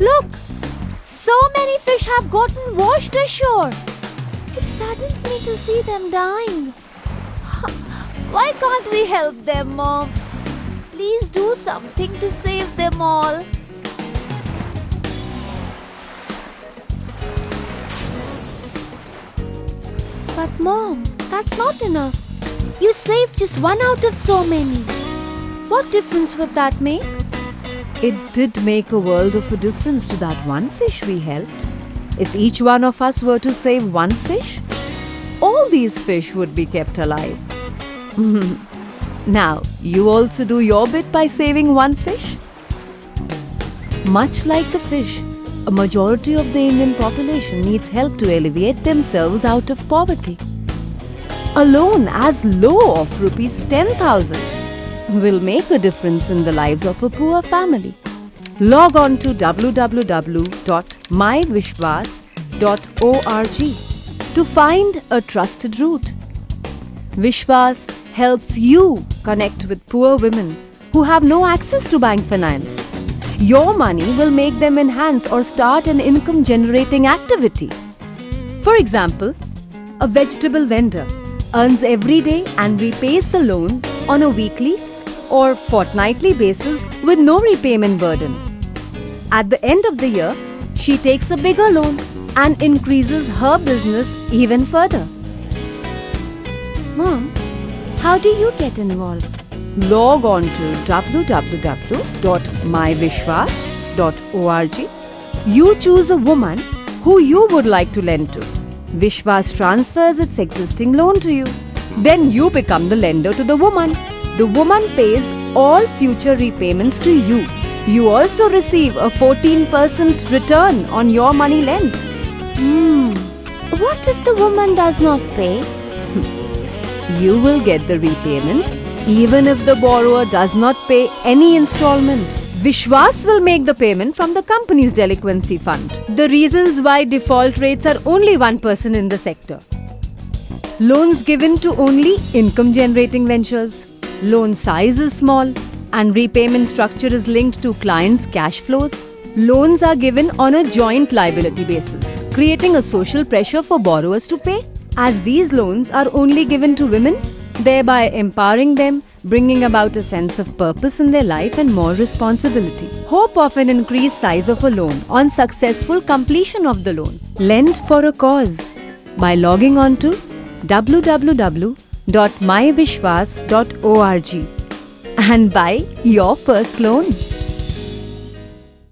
Look! So many fish have gotten washed ashore. It saddens me to see them dying. Why can't we help them, Mom? Please do something to save them all. But Mom, that's not enough. You saved just one out of so many. What difference would that make? It did make a world of a difference to that one fish we helped. If each one of us were to save one fish, all these fish would be kept alive. Now, you also do your bit by saving one fish. Much like the fish, a majority of the Indian population needs help to alleviate themselves out of poverty. A loan as low of rupees 10,000 will make a difference in the lives of a poor family. Log on to www.myvishwas.org to find a trusted route. Vishwas helps you connect with poor women who have no access to bank finance. Your money will make them enhance or start an income-generating activity. For example, a vegetable vendor earns every day and repays the loan on a weekly or fortnightly basis with no repayment burden. At the end of the year, she takes a bigger loan and increases her business even further. Mom, how do you get involved? Log on to www.myvishwas.org. You choose a woman who you would like to lend to. Vishwas transfers its existing loan to you. Then you become the lender to the woman. The woman pays all future repayments to you. You also receive a 14% return on your money lent. What if the woman does not pay? You will get the repayment even if the borrower does not pay any installment. Vishwas will make the payment from the company's delinquency fund. The reasons why default rates are only 1% in the sector. Loans given to only income-generating ventures. Loan size is small and repayment structure is linked to clients' cash flows. Loans are given on a joint liability basis, creating a social pressure for borrowers to pay. As these loans are only given to women, thereby empowering them, bringing about a sense of purpose in their life and more responsibility. Hope of an increased size of a loan on successful completion of the loan. Lend for a cause by logging on to www.myvishwas.org and buy your first loan.